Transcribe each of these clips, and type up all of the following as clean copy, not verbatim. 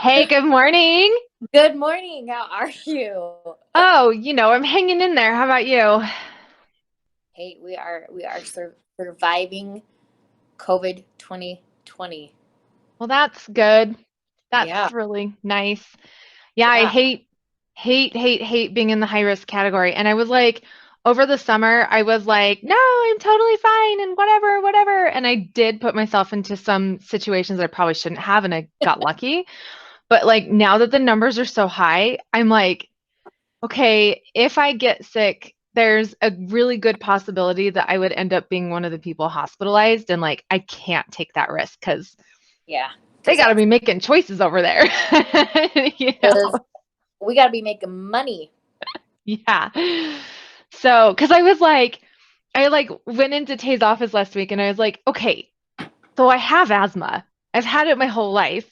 Hey, good morning. Good morning. How are you? Oh, I'm hanging in there. How about you? Hey, we are surviving COVID 2020. Well, that's good. Yeah, That's really nice. Yeah, I yeah. hate being in the high risk category. And I was like, over the summer, I was like, no, I'm totally fine and whatever, whatever. And I did put myself into some situations I probably shouldn't have, and I got lucky. But like now that the numbers are so high, I'm like, okay, if I get sick, there's a really good possibility that I would end up being one of the people hospitalized. And like, I can't take that risk because Yeah, they because got to that's be making choices over there. You because know? we got to be making money. Yeah. So, because I like went into Tay's office last week and I was like, okay, so I have asthma. I've had it my whole life.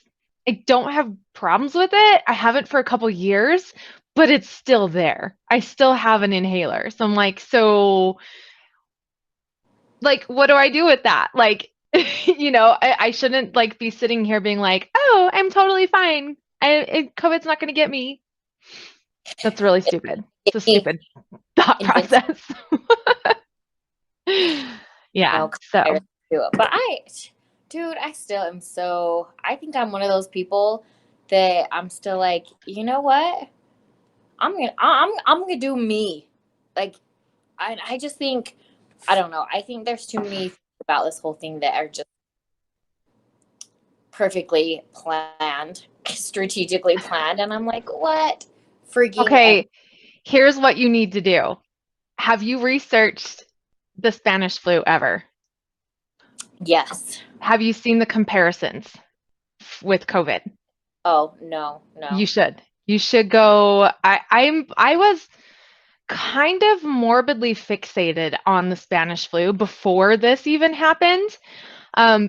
I don't have problems with it. I haven't for a couple years, but it's still there. I still have an inhaler. So I'm like, so like what do I do with that? Like, I shouldn't like be sitting here being like, "Oh, I'm totally fine. COVID's not going to get me." That's really stupid. It's a Any stupid thought invention, process. Yeah. virus So, to it. Dude, I still am so. I think I'm one of those people that I'm still like, you know what? I'm gonna do me. Like, I just think I don't know. I think there's too many things about this whole thing that are just perfectly planned, strategically planned. And I'm like, what? Freaking okay, here's what you need to do. Have you researched the Spanish flu ever? yes. Have you seen the comparisons with COVID? Oh, no, You no. should. You should go. I was kind of morbidly fixated on the Spanish flu before this even happened,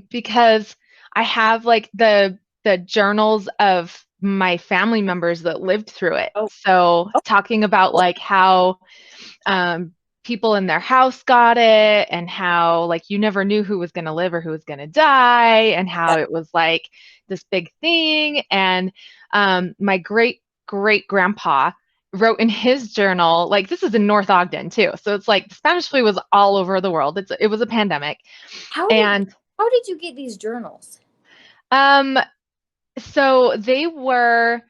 because I have like the journals of my family members that lived through it. Oh, So oh, talking about like how um, people in their house got it and how like you never knew who was going to live or who was going to die and how yeah. it was like this big thing. And my great grandpa wrote in his journal, like this is in North Ogden too. So it's like the Spanish flu was all over the world. It was a pandemic. How did And how did you get these journals? um, so they were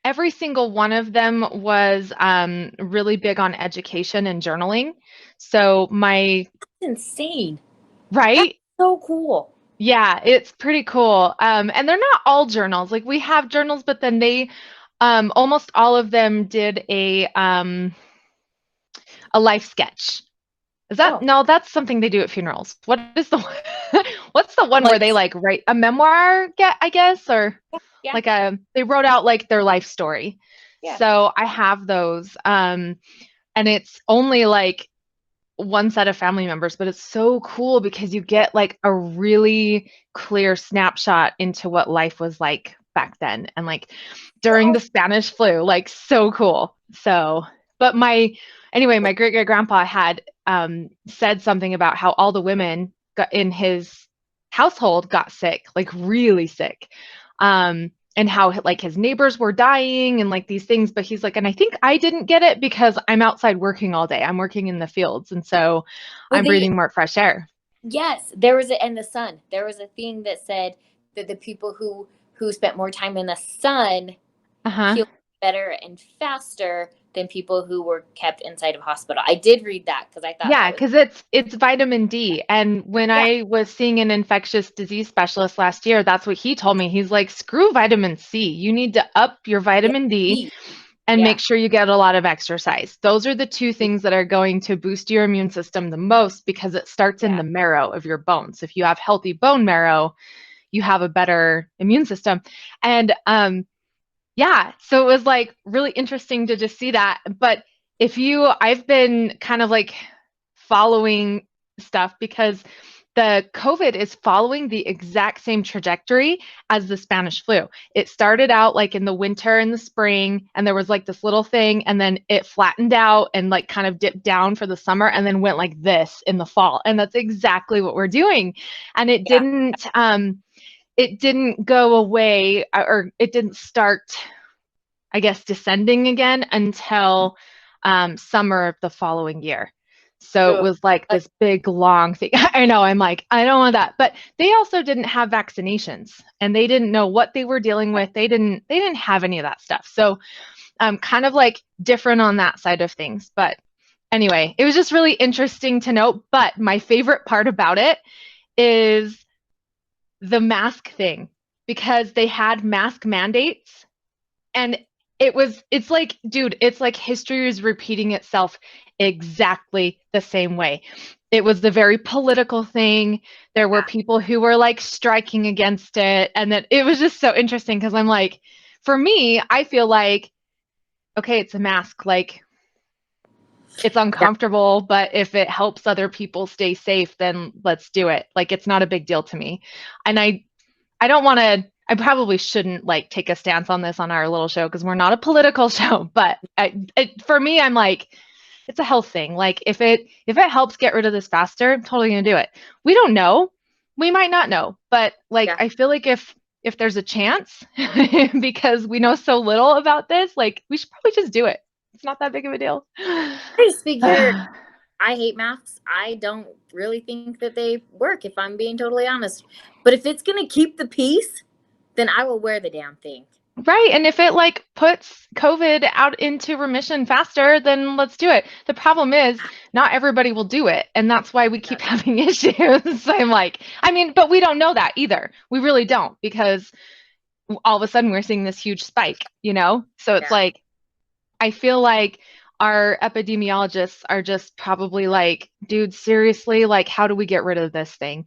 every single one of them was really big on education and journaling. So my Insane. That's right? so cool. Yeah, it's pretty cool. And they're not all journals. Like we have journals, but then they almost all of them did a life sketch. Is that Oh, no, that's something they do at funerals. What is the what's the one where they like like write a memoir, I guess, or yeah, like they wrote out like their life story. yeah. So I have those. And it's only like one set of family members, but it's so cool because you Yeah. get like a really clear snapshot into what life was like back then and like during Oh, the Spanish flu, like so cool. So, but anyway, my great great grandpa had said something about how all the women in his household got sick, like really sick. And how like his neighbors were dying and like these things, but he's like, and I think I didn't get it because I'm outside working all day. I'm working in the fields, and so well, I'm breathing more fresh air. yes, there was and the sun. There was a thing that said that the people who spent more time in the sun Uh-huh. healed better and faster than people who were kept inside of hospital. I did read that because I thought Yeah, that was because it's vitamin D. And when yeah, I was seeing an infectious disease specialist last year, that's what he told me. He's like, screw vitamin C. You need to up your yeah, vitamin D E. and Yeah, make sure you get a lot of exercise. Those are the two things that are going to boost your immune system the most because it starts in yeah. the marrow of your bones. If you have healthy bone marrow, you have a better immune system. And yeah, so it was like really interesting to just see that. But I've been kind of like following stuff because the COVID is following the exact same trajectory as the Spanish flu. It started out like in the winter and the spring, and there was like this little thing, and then it flattened out and like kind of dipped down for the summer, and then went like this in the fall. And that's exactly what we're doing. And it Yeah. didn't, it didn't go away, or it didn't start, I guess, descending again until summer of the following year. So it Ugh. was like this big long thing. I know, I'm like, I don't want that. But they also didn't have vaccinations and they didn't know what they were dealing with. They didn't have any of that stuff. So kind of like different on that side of things. But anyway, it was just really interesting to note. But my favorite part about it is the mask thing, because they had mask mandates, and it's like, dude, it's like history is repeating itself exactly the same way. It was the very political thing. There were Yeah. people who were like striking against it. And then it was just so interesting because I'm like, for me, I feel like, okay, it's a mask. Like, it's Yeah. uncomfortable, but if it helps other people stay safe, then let's do it. Like, it's not a big deal to me. And I don't want to, I probably shouldn't like take a stance on this on our little show because we're not a political show, but for me, I'm like, it's a health thing. Like, if it helps get rid of this faster, I'm totally gonna do it. We don't know. We might not know, but like, Yeah. I feel like if there's a chance, because we know so little about this, like, we should probably just do it. It's not that big of a deal. I just figured I hate masks. I don't really think that they work, if I'm being totally honest. But if it's going to keep the peace, then I will wear the damn thing. Right. And if it like puts COVID out into remission faster, then let's do it. The problem is not everybody will do it. And that's why we keep having issues. So I'm like, I mean, but we don't know that either. We really don't, because all of a sudden we're seeing this huge spike, you know? So it's Yeah. like, I feel like our epidemiologists are just probably like, dude, seriously, like, how do we get rid of this thing?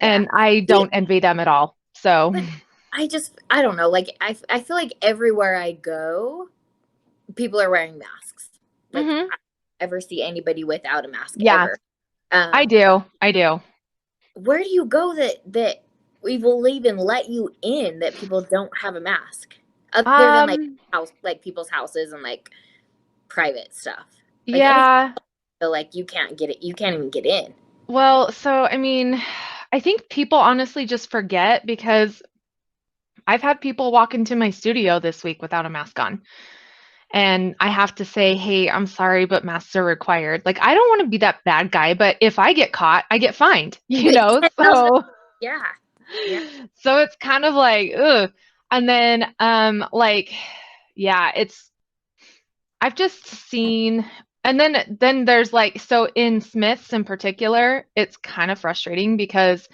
Yeah. And I don't envy them at all. So, But I don't know. Like, I feel like everywhere I go, people are wearing masks. Like, mhm. I don't ever see anybody without a mask Yeah, ever. I Um, do. I do. where do you go that we will even let you in that people don't have a mask, other than like Um, like people's houses and like private stuff? Like anything, yeah. like you can't get it. You can't even get in. Well, so I mean, I think people honestly just forget, because I've had people walk into my studio this week without a mask on. And I have to say, hey, I'm sorry, but masks are required. Like, I don't want to be that bad guy, but if I get caught, I get fined, You you get know? 10,000. So, Yeah, yeah, so it's kind of like, ugh. And then, like, yeah, I've just seen, and then there's like, so in Smiths in particular, it's kind of frustrating because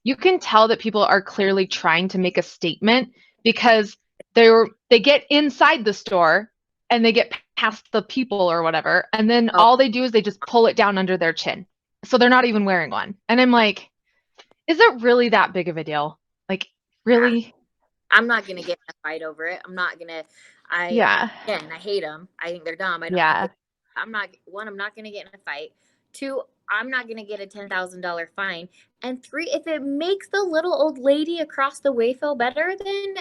you can tell that people are clearly trying to make a statement, because they get inside the store and they get past the people or whatever, and then oh, all they do is they just pull it down under their chin. So they're not even wearing one. And I'm like, is it really that big of a deal? Like, yeah. really? I'm not gonna get in a fight over it. I'm not gonna. Yeah. Again, I hate them. I think they're dumb. I don't think Yeah. they. I'm not one. I'm not gonna get in a fight. Two, I'm not gonna get a $10,000 fine. And three, if it makes the little old lady across the way feel better, then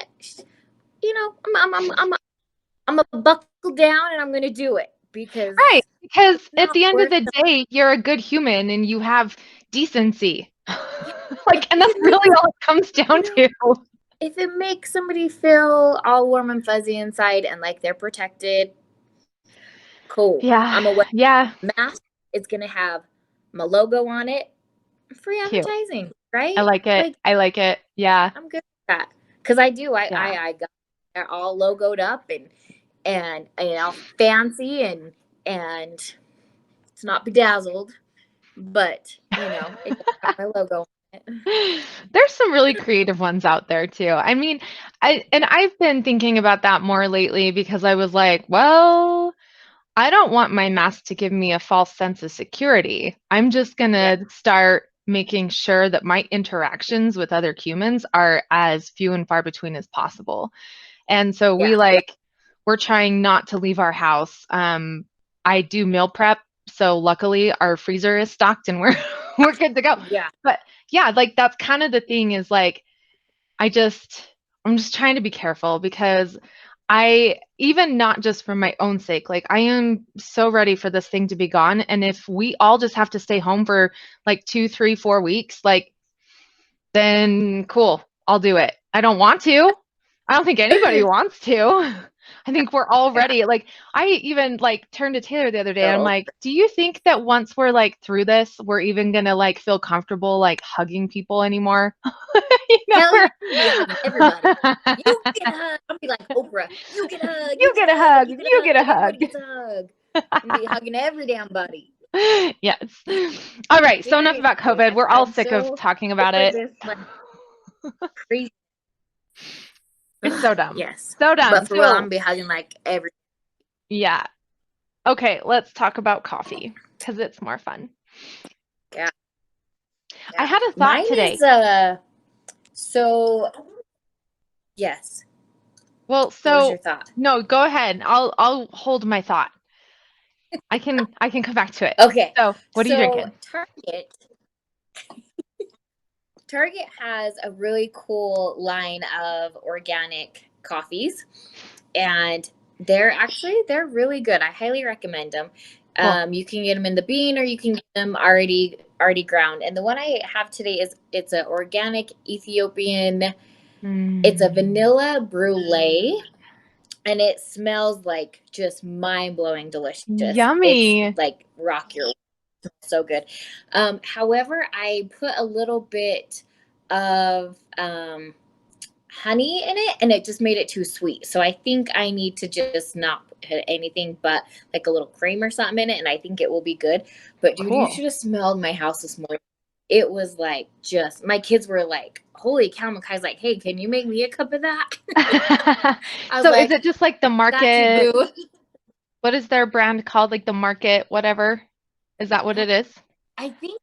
I'm gonna buckle down and I'm gonna do it Right. because Because it's at not the end of worth. the day, you're a good human and you have decency. Yeah, Like, and if that's it really makes all it comes you down know, to. if it makes somebody feel all warm and fuzzy inside and like they're protected, cool. Yeah. I'm a wear Yeah. mask. It's gonna have my logo on it. Free Cute. advertising, I right? like it. Like I like it. Yeah. I'm good with that because I do. Yeah. I got they're all logoed up and all fancy and it's not bedazzled, but it does have my logo on it. There's some really creative ones out there too. I mean, I've been thinking about that more lately because I was like, well, I don't want my mask to give me a false sense of security. I'm just Yeah, gonna start making sure that my interactions with other humans are as few and far between as possible. And so yeah, we're trying not to leave our house. I do meal prep, so luckily our freezer is stocked and we're we're good to go. yeah, But yeah, like that's kind of the thing, is like, I just I'm just trying to be careful, because even not just for my own sake, like, I am so ready for this thing to be gone. And if we all just have to stay home for like 2, 3, 4 weeks, like, then cool. I'll do it. I don't want to. I don't think anybody wants to. I think we're all Yeah. ready. Like I even like turned to Taylor the other day. I'm So like, do you think that once we're like through this, we're even gonna like feel comfortable like hugging people anymore? You know, hell yeah, I'm gonna be hugging everybody. we're You get a hug. I'm gonna be like Oprah. You get a hug. You you get get a a hug. hug. You get a You hug. get a Like hug. everybody gets a hug. I'm gonna be hugging every damn body. Yes. All right. So enough about Seriously, COVID. We're all I'm sick of so talking about over it. this like crazy. It's so dumb. Yes, So dumb. but for real, I'm So gonna be hugging like every. yeah. Okay, let's talk about coffee because it's more fun. Yeah. I had a thought Mine today. is so yes. Well, What was your so thought? no, go ahead. I'll hold my thought. I can come back to it. Okay. So, what are you So drinking? Target has a really cool line of organic coffees, and they're really good. I highly recommend them. Cool. You can get them in the bean, or you can get them already ground. And the one I have today it's an organic Ethiopian. It's a vanilla brulee, and it smells like just mind-blowing delicious. Yummy. It's like rock your so good. However, I put a little bit of honey in it, and it just made it too sweet. So I think I need to just not put anything but like a little cream or something in it, and I think it will be good. But dude, you Cool. should have smelled my house this morning. It was like just my kids were like, "Holy cow!" Makai's like, "Hey, can you make me a cup of that?" I was So like, is it just like the "Got you, market? boo." What is their brand called? Like the market, whatever. Is that what it is? I think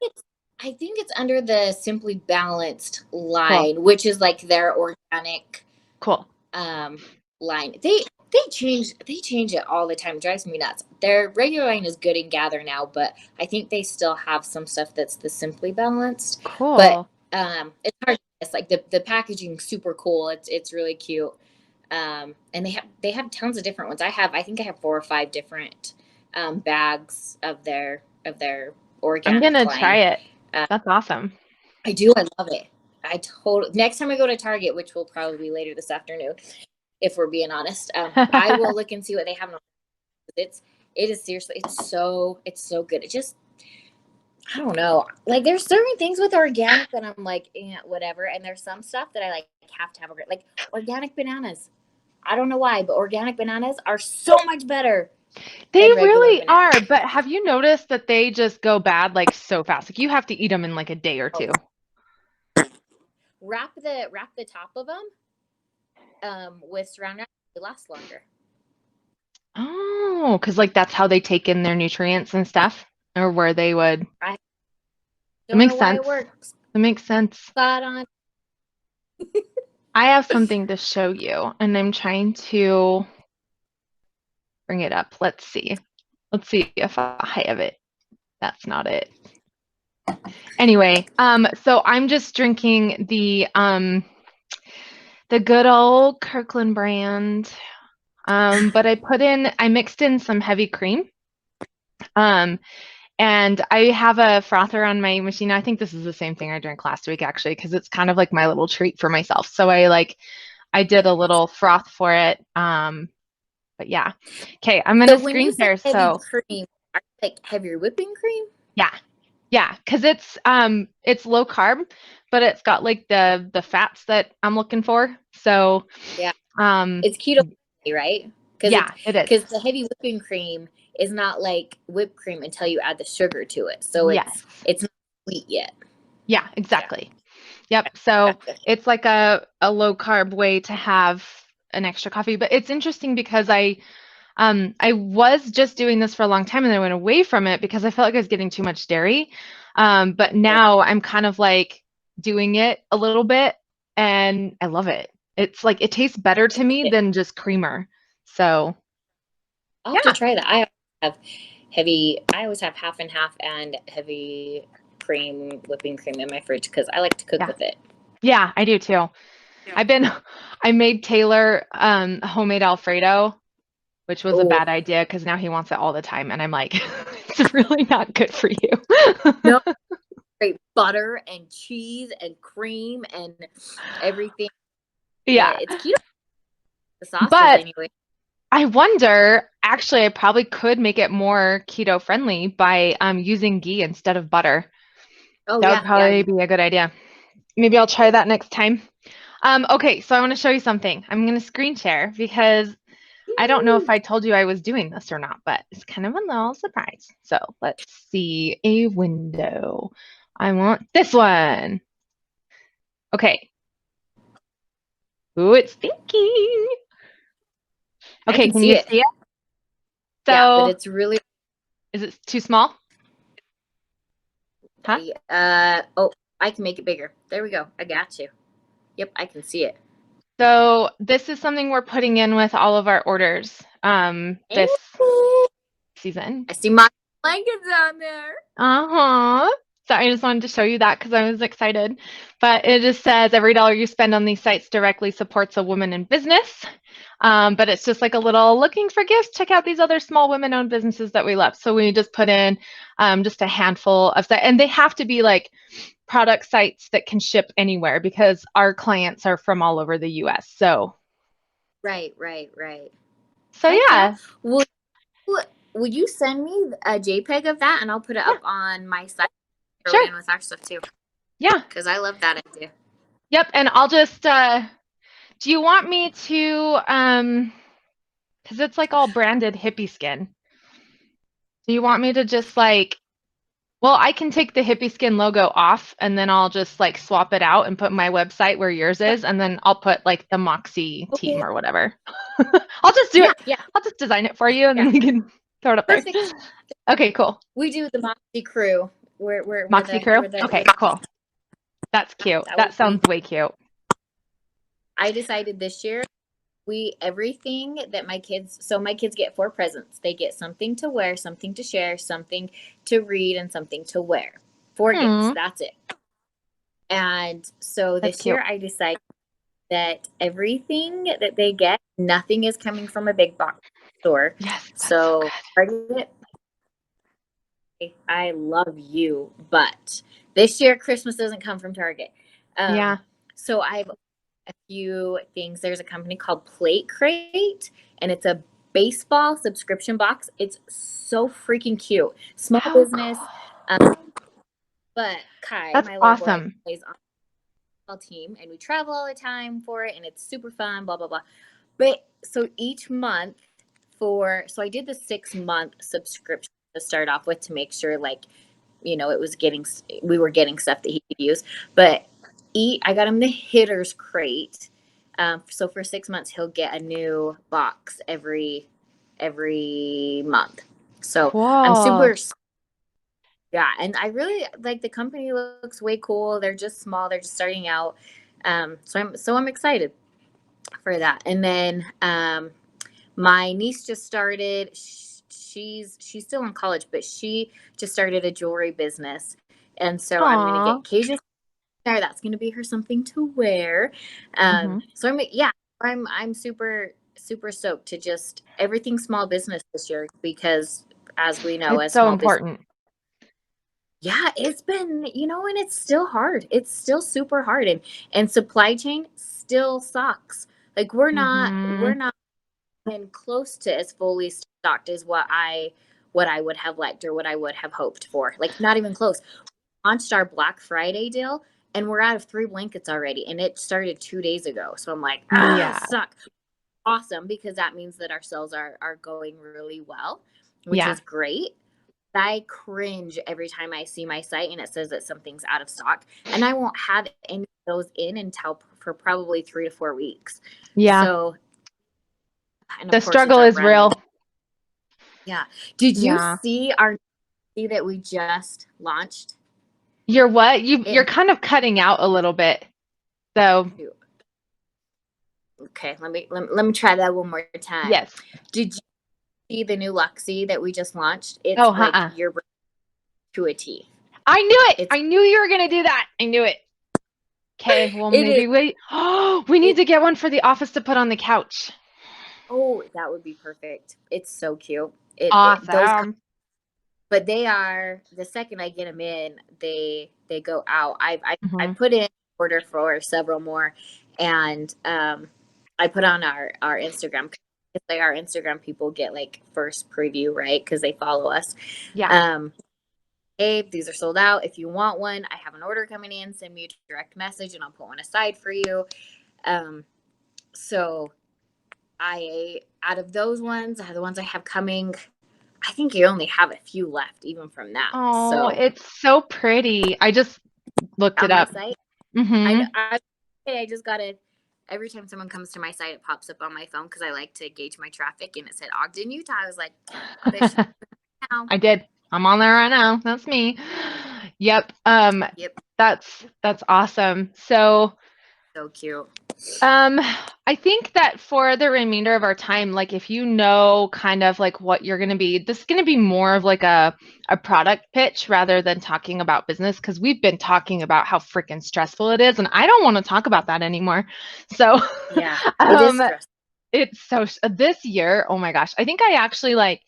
it's under the Simply Balanced Cool. line, which is like their organic Cool. line. They change it all the time. It drives me nuts. Their regular line is Good and Gather now, but I think they still have some stuff that's the Simply Balanced. But Cool. it's hard. It's like the packaging super cool. It's really cute. And they have tons of different ones. I think I have 4 or 5 different bags of their I'm organic gonna line. try it. That's awesome. I do. I love it. Next time I go to Target, which will probably be later this afternoon, if we're being honest, I will look and see what they have. It is seriously, it's so good. It just, I don't know. Like there's certain things with organic that I'm like, whatever. And there's some stuff that I like have to have like organic bananas. I don't know why, but organic bananas are so much better. They than regular really bananas. are, but have you noticed that they just go bad like so fast? Like you have to eat them in like a day or two. Wrap the top of them with saran wrap. They last longer. Oh, because like that's how they take in their nutrients and stuff, or where they would. I It don't makes know why sense. it works. It makes sense. Spot on. I have something to show you, and I'm trying to bring it up. Let's see. Let's see if I have it. That's not it. Anyway, so I'm just drinking the good old Kirkland brand. But I mixed in some heavy cream. And I have a frother on my machine. I think this is the same thing I drank last week actually, because it's kind of like my little treat for myself. So I did a little froth for it. But yeah. Okay, I'm gonna So when screen you say share. heavy So cream, are you like heavier whipping cream? yeah, because it's low carb, but it's got like the fats that I'm looking for. So Yeah, um it's keto friendly, right? yeah, it is. Because the heavy whipping cream is not like whipped cream until you add the sugar to it. So Yes. it's not sweet yet. Yeah, exactly. Yep. So Gotcha. it's like a low carb way to have an extra coffee. But it's interesting because I was just doing this for a long time and then I went away from it because I felt like I was getting too much dairy. But now I'm kind of like doing it a little bit and I love it. It's like it tastes better to me than just creamer. So I'll have to try that. I always have half and half and heavy cream, whipping cream in my fridge because I like to cook with it. Yeah, I do too. I made Taylor a homemade Alfredo, which was a bad idea because now he wants it all the time. And I'm like, it's really not good for you. No, great butter and cheese and cream and everything. Yeah. It's keto. The sauces But anyway. I wonder, actually, I probably could make it more keto friendly by using ghee instead of butter. Oh That would yeah, probably be a good idea. Maybe I'll try that next time. Okay, so I want to show you something. I'm going to screen share because I don't know if I told you I was doing this or not, but it's kind of a little surprise. So let's see a window. I want this one. Okay. Ooh, it's thinking. I Okay, can can see you it. see it? Yeah, but So it's really. is it too small? Huh? Oh, I can make it bigger. There we go. I got you. Yep, I can see it. So this is something we're putting in with all of our orders this season. I see my blankets on there. Uh-huh. So I just wanted to show you that because I was excited. But it just says every dollar you spend on these sites directly supports a woman in business. But it's just like a little looking for gifts. Check out these other small women-owned businesses that we love. So we just put in just a handful of sites, and they have to be like product sites that can ship anywhere because our clients are from all over the US. So Right. so Heck yeah. yeah. Will you send me a JPEG of that and I'll put it Yeah. up on my site? Throw Sure. it in with our stuff too. Yeah. Because I love that idea. Yep. And I'll just do you want me to because it's like all branded hippie skin. Do you want me to just like well, I can take the hippie skin logo off and then I'll just like swap it out and put my website where yours is and then I'll put like the Moxie team or whatever. I'll just do it. Yeah. I'll just design it for you and then we can throw it up Perfect. there. Okay, cool. We do the Moxie crew. Moxie crew? Okay, cool. That's cute. That sounds way cute. I decided this year everything that my kids get 4 presents. They get something to wear, something to share, something to read, and something to wear. 4 gifts. That's it. And so this year I decided that everything that they get, nothing is coming from a big box store. Yes. So Target, I love you, but this year Christmas doesn't come from Target. Yeah. So I've a few things. There's a company called Plate Crate, and it's a baseball subscription box. It's so freaking cute. Small business. But Kai, that's my awesome. boy, plays on the team, and we travel all the time for it, and it's super fun, blah, blah, blah. But so each month so I did the 6-month subscription to start off with to make sure, like, you know, we were getting stuff that he could use. But I got him the Hitter's Crate. So for 6 months, he'll get a new box every month. So cool. I'm super. Yeah, and I really like the company. Looks way cool. They're just small. They're just starting out. So I'm excited for that. And then my niece just started. She's still in college, but she just started a jewelry business, and so I'm gonna get cages there. That's gonna be her something to wear. So I'm super stoked to just everything small business this year because as we know, it's as so small important. Yeah, it's been, and it's still hard. It's still super hard, and supply chain still sucks. Like we're not even close to as fully stocked as what I would have liked or what I would have hoped for. Like not even close. We launched our Black Friday deal and we're out of 3 blankets already, and it started 2 days ago. So I'm like, suck. Awesome, because that means that our sales are going really well, which is great. I cringe every time I see my site and it says that something's out of stock, and I won't have any of those in until for probably 3 to 4 weeks. Yeah. So the struggle is real. Yeah. Did you see our that we just launched? You're what? You're kind of cutting out a little bit. So okay, let me try that one more time. Yes. Did you see the new Luxie that we just launched? It's like your to a T. I knew it. I knew you were gonna do that. I knew it. Okay, well maybe we need to get one for the office to put on the couch. Oh, that would be perfect. It's so cute. Awesome. but they are, the second I get them in, they go out. I Mhm. put in order for several more, and I put on our Instagram. It's like our Instagram people get like first preview, right? Because they follow us. Yeah. Hey, these are sold out. If you want one, I have an order coming in. Send me a direct message, and I'll put one aside for you. So I, out of those ones, the ones I have coming, I think you only have a few left, even from that. Oh, So it's so pretty. I just looked it on my up. site, I know Mhm. I just got to. Every time someone comes to my site, it pops up on my phone because I like to gauge my traffic, and it said Ogden, Utah. I was like, fish now. I did. I'm on there right now. That's me. Yep. Yep, That's awesome. So, so cute. um, I think that for the remainder of our time, like if you know kind of like what you're gonna be, this is gonna be more of like a product pitch rather than talking about business because we've been talking about how freaking stressful it is, and I don't want to talk about that anymore. So, Yeah, it is um, stressful. it's so this year, oh my gosh, I think I actually like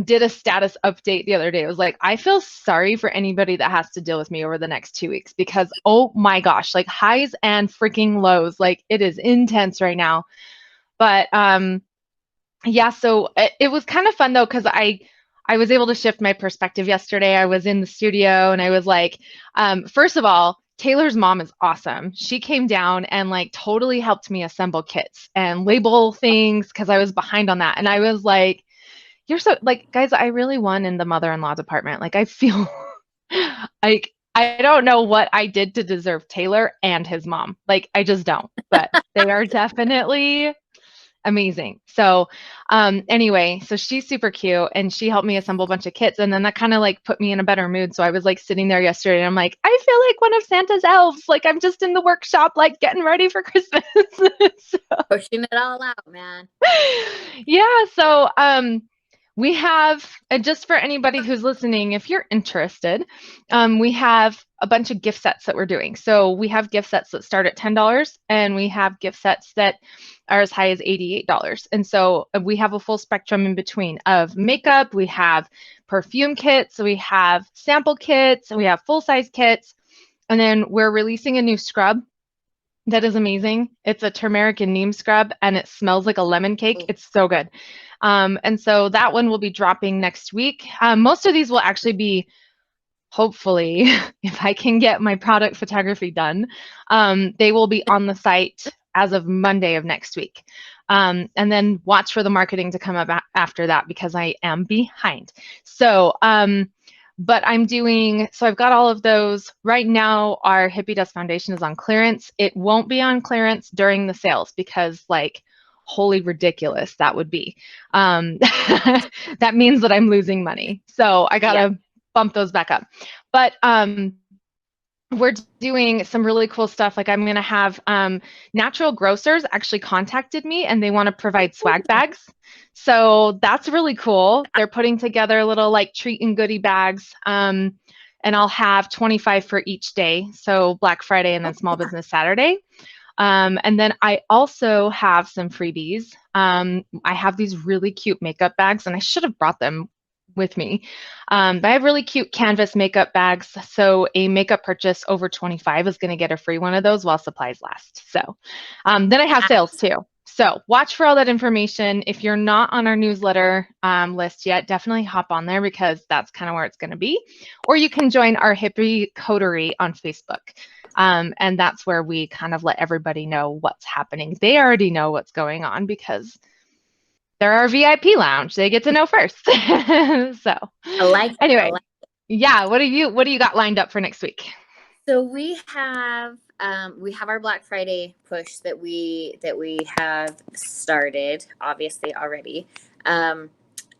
did a status update the other day. It was like, I feel sorry for anybody that has to deal with me over the next 2 weeks because, oh my gosh, like highs and freaking lows. Like it is intense right now. But yeah, so it was kind of fun though, because I was able to shift my perspective yesterday. I was in the studio and I was like, first of all, Taylor's mom is awesome. She came down and like totally helped me assemble kits and label things because I was behind on that. And I was like, you're so like, guys, I really won in the mother-in-law department. Like, I feel like I don't know what I did to deserve Taylor and his mom. Like, I just don't. But they are definitely amazing. So, anyway, so she's super cute and she helped me assemble a bunch of kits. And then that kind of like put me in a better mood. So I was like sitting there yesterday and I'm like, I feel like one of Santa's elves. Like, I'm just in the workshop, like getting ready for Christmas. So, Pushing it all out, man. yeah. So, we have, and just for anybody who's listening, if you're interested, we have a bunch of gift sets that we're doing. So we have gift sets that start at $10, and we have gift sets that are as high as $88. And so we have a full spectrum in between of makeup. We have perfume kits. We have sample kits. We have full size kits. And then we're releasing a new scrub that is amazing. It's a turmeric and neem scrub, and it smells like a lemon cake. Ooh. It's so good. And so that one will be dropping next week. Most of these will actually be, hopefully, if I can get my product photography done, they will be on the site as of Monday of next week. And then watch for the marketing to come up after that because I am behind. So, but I'm doing, so I've got all of those. Right now, our Hippie Dust Foundation is on clearance. It won't be on clearance during the sales because, like, holy ridiculous that would be. That means that I'm losing money. So I got Yeah. to bump those back up. But we're doing some really cool stuff. Like I'm going to have Natural Grocers actually contacted me and they want to provide swag bags. So that's really cool. They're putting together little like treat and goodie bags. And I'll have 25 for each day. So Black Friday and then Small Business Saturday. And then I also have some freebies. I have these really cute makeup bags, and I should have brought them with me. But I have really cute canvas makeup bags. So a makeup purchase over 25 is going to get a free one of those while supplies last. So then I have sales too. So watch for all that information. If you're not on our newsletter list yet, definitely hop on there because that's kind of where it's going to be. Or you can join our Hippie Coterie on Facebook. And that's where we kind of let everybody know what's happening. They already know what's going on because they're our VIP lounge. They get to know first. So I like it. anyway, yeah, what do you got lined up for next week? So we have our Black Friday push that we have started obviously already.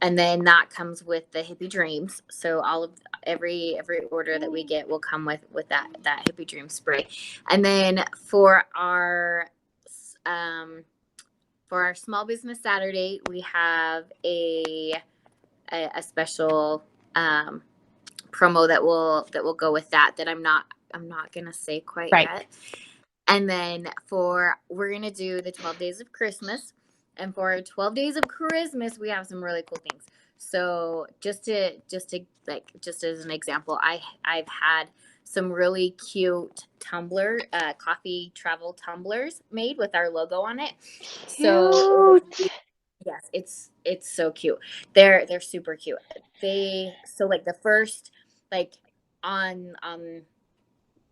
And then that comes with the Hippie Dreams. So all of every order that we get will come with that Hippie Dream spray. And then for our Small Business Saturday, we have a special promo that will go with that I'm not gonna say quite Right. yet. And then we're gonna do the 12 days of Christmas, and for 12 days of Christmas we have some really cool things. So just as an example, I've had some really cute coffee travel tumblers made with our logo on it. So Cute. yes, it's so cute. They're super cute. So like the first, like on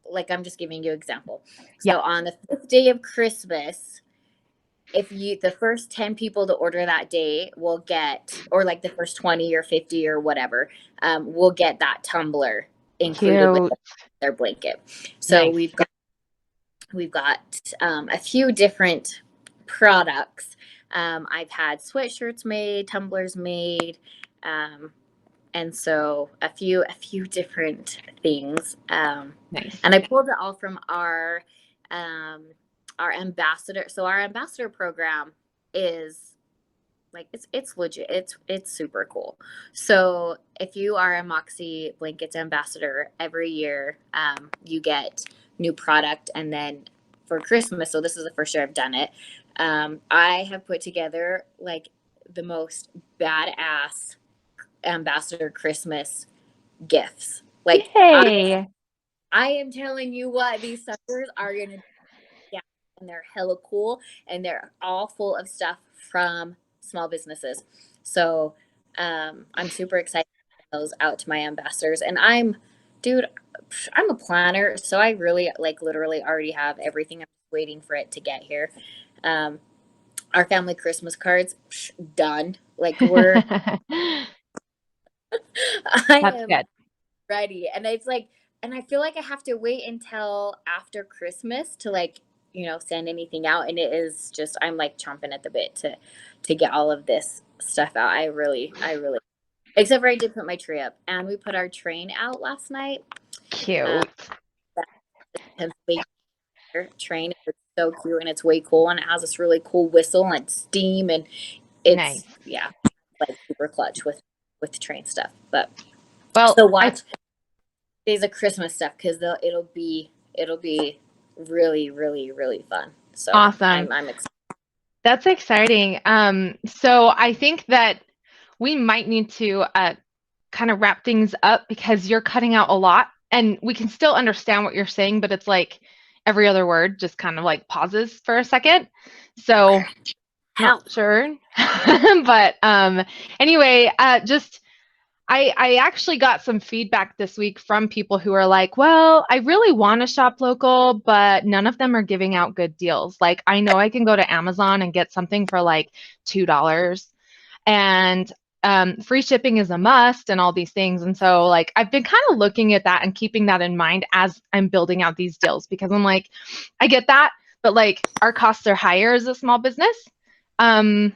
like I'm just giving you an example. Yeah. So on the fifth day of Christmas, if you the first 10 people to order that day will get, or like the first 20 or 50 or whatever, will get that tumbler included with Cute. their blanket. So Nice. we've got a few different products. I've had sweatshirts made, tumblers made, and so a few different things. Nice. And I pulled it all from um, our ambassador. So our ambassador program is like it's legit. It's super cool. So if you are a Moxie Blankets ambassador, every year you get new product, and then for Christmas. So this is the first year I've done it. I have put together like the most badass ambassador Christmas gifts. Like Yay. I am telling you what, these suckers are gonna, yeah, and they're hella cool, and they're all full of stuff from small businesses. So I'm super excited to get those out to my ambassadors. And dude, I'm a planner, so I really like literally already have everything. I'm waiting for it to get here. Um, our family Christmas cards, done. Like I That's am good. ready. And it's like, and I feel like I have to wait until after Christmas to like, send anything out. And it is just, I'm like chomping at the bit to get all of this stuff out. I really, except for I did put my tree up, and we put our train out last night. Um, Cute. that Pennsylvania train. It's so cute, and it's way cool, and it has this really cool whistle and steam, and Nice. yeah, like super clutch with the train stuff. But Well, so watch days of Christmas stuff, because it'll be really, really, really fun. So awesome. I'm excited. That's exciting. So I think that we might need to kind of wrap things up because you're cutting out a lot and we can still understand what you're saying, but it's like every other word just kind of like pauses for a second. So Hell, not sure. But anyway, just I actually got some feedback this week from people who are like, well, I really want to shop local, but none of them are giving out good deals. Like, I know I can go to Amazon and get something for like $2, and free shipping is a must, and all these things. And so, like, I've been kind of looking at that and keeping that in mind as I'm building out these deals, because I'm like, I get that, but like, our costs are higher as a small business. Um,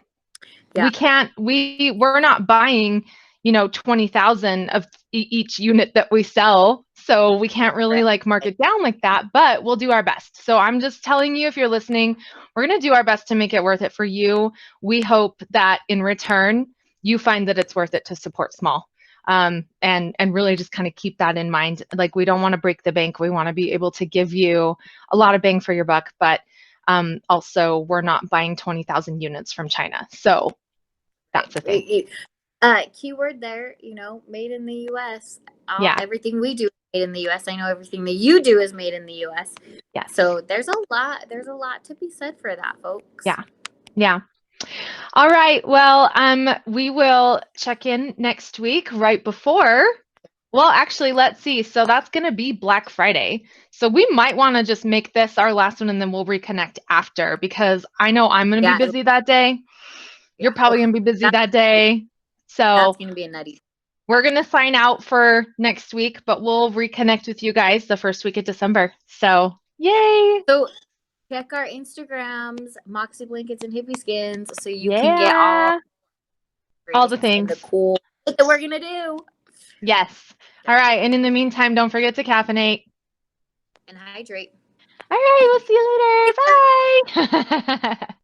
yeah, we're not buying 20,000 of each unit that we sell, so we can't really right. like mark it down like that, but we'll do our best. So I'm just telling you, if you're listening, we're going to do our best to make it worth it for you. We hope that in return you find that it's worth it to support small, and really just kind of keep that in mind. Like, we don't want to break the bank, we want to be able to give you a lot of bang for your buck, but also we're not buying 20,000 units from China, so that's the thing. Keyword there, made in the U.S. Yeah. Everything we do is made in the U.S. I know everything that you do is made in the U.S. Yes. So there's a lot to be said for that, folks. Yeah. Yeah. All right. Well, we will check in next week right before. Well, actually, let's see. So that's going to be Black Friday. So we might want to just make this our last one, and then we'll reconnect after, because I know I'm going to be busy that day. You're probably going to be busy that day. So that's going to be a nutty. we're going to sign out for next week, but we'll reconnect with you guys the first week of December. So yay. So check our Instagrams, Moxie Blankets and Hippie Skins, so you can get Yeah. all the and things. the cool that we're going to do. Yes. All right. And in the meantime, don't forget to caffeinate And hydrate. All right. We'll see you later. Bye.